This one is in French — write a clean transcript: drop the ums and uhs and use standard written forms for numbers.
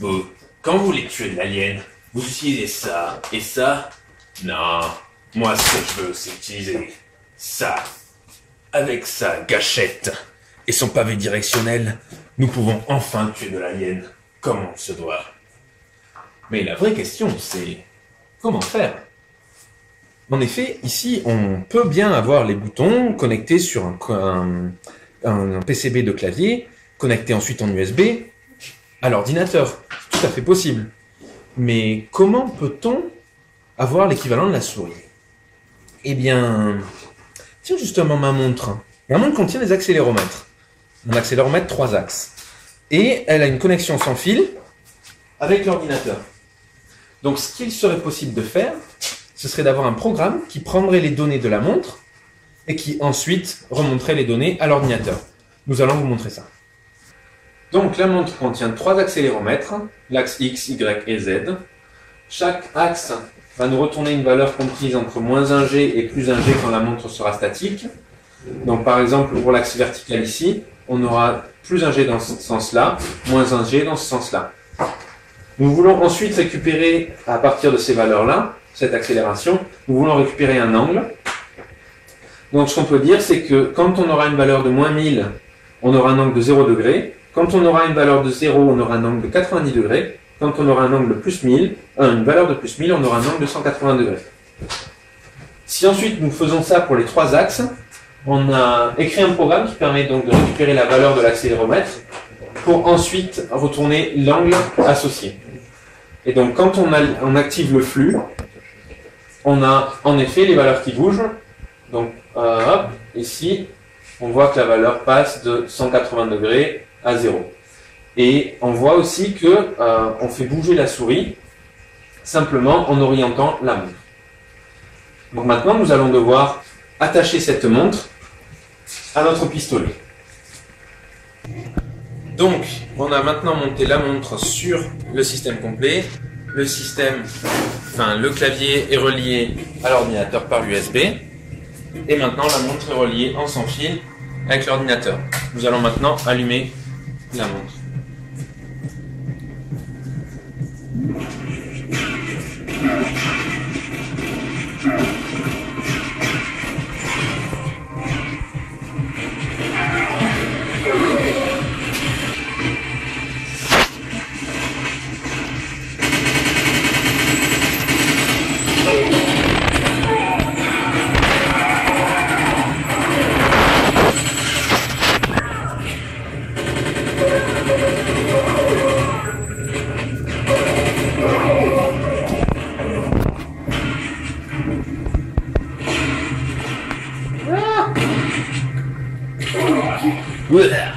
Vous, quand vous voulez tuer de l'alien, vous utilisez ça et ça? Non, moi ce que je veux, c'est utiliser ça. Avec sa gâchette et son pavé directionnel, nous pouvons enfin tuer de l'alien comme on se doit. Mais la vraie question, c'est comment faire? En effet, ici, on peut bien avoir les boutons connectés sur un PCB de clavier, connecté ensuite en USB à l'ordinateur. C'est tout à fait possible. Mais comment peut-on avoir l'équivalent de la souris? Eh bien, tiens justement ma montre. Ma montre contient des accéléromètres. Un accéléromètre 3 axes. Et elle a une connexion sans fil avec l'ordinateur. Donc ce qu'il serait possible de faire, ce serait d'avoir un programme qui prendrait les données de la montre et qui ensuite remonterait les données à l'ordinateur. Nous allons vous montrer ça. Donc la montre contient 3 accéléromètres, l'axe X, Y et Z. Chaque axe va nous retourner une valeur comprise entre moins 1G et plus 1G quand la montre sera statique. Donc par exemple pour l'axe vertical ici, on aura plus 1G dans ce sens-là, moins 1G dans ce sens-là. Nous voulons ensuite récupérer, à partir de ces valeurs-là, cette accélération, nous voulons récupérer un angle. Donc ce qu'on peut dire, c'est que quand on aura une valeur de moins 1000, on aura un angle de 0 degré. Quand on aura une valeur de 0, on aura un angle de 90 degrés. Quand on aura un angle de plus 1000, une valeur de plus 1000, on aura un angle de 180 degrés. Si ensuite nous faisons ça pour les 3 axes, on a écrit un programme qui permet donc de récupérer la valeur de l'accéléromètre pour ensuite retourner l'angle associé. Et donc quand on active le flux, on a en effet les valeurs qui bougent. Donc hop, ici, on voit que la valeur passe de 180 degrés à 0. Et on voit aussi que on fait bouger la souris simplement en orientant la montre. Donc maintenant, nous allons devoir attacher cette montre à notre pistolet. Donc, on a maintenant monté la montre sur le système complet. Le clavier est relié à l'ordinateur par l'USB. Et maintenant, la montre est reliée en sans fil avec l'ordinateur. Nous allons maintenant allumer la montre. Ah!